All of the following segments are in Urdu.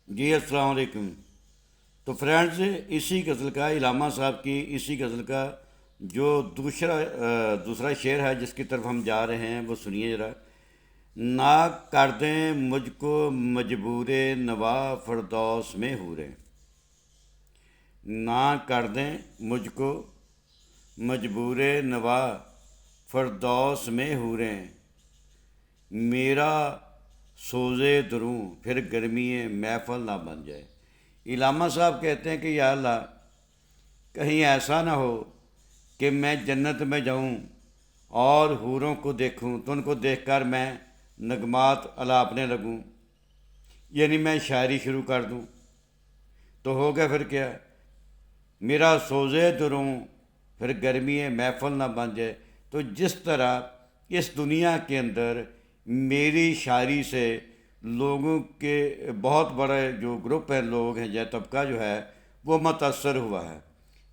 جی السلام علیکم۔ تو فرینڈز، اسی غزل کا علامہ صاحب کی اسی غزل کا جو دوسرا شعر ہے جس کی طرف ہم جا رہے ہیں وہ سنیے ذرا۔ نہ کر دیں مجھ کو مجبور نوا فردوس میں حوریں، نہ کر دیں مجھ کو مجبور نوا فردوس میں حوریں، میرا سوزے دروں پھر گرمی محفل نہ بن جائے۔ علامہ صاحب کہتے ہیں کہ یا اللہ، کہیں ایسا نہ ہو کہ میں جنت میں جاؤں اور حوروں کو دیکھوں تو ان کو دیکھ کر میں نغمات الاپنے لگوں، یعنی میں شاعری شروع کر دوں تو ہو گیا پھر کیا، میرا سوزے دروں پھر گرمی محفل نہ بن جائے۔ تو جس طرح اس دنیا کے اندر میری شاعری سے لوگوں کے بہت بڑے جو گروپ ہیں، لوگ ہیں یا طبقہ جو ہے وہ متاثر ہوا ہے،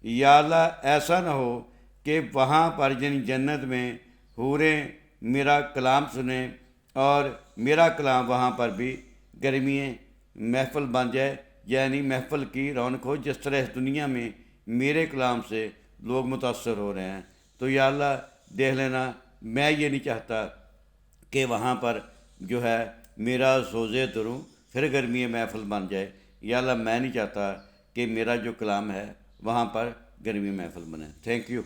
یا اللہ ایسا نہ ہو کہ وہاں پر جنت میں حوریں میرا کلام سنیں اور میرا کلام وہاں پر بھی گرمی محفل بن جائے، یعنی محفل کی رونق ہو، جس طرح اس دنیا میں میرے کلام سے لوگ متاثر ہو رہے ہیں۔ تو یا اللہ دیکھ لینا، میں یہ نہیں چاہتا کہ وہاں پر جو ہے میرا سوزے تروں پھر گرمی محفل بن جائے۔ یا اللہ میں نہیں چاہتا کہ میرا جو کلام ہے وہاں پر گرمی محفل بنے۔ Thank you.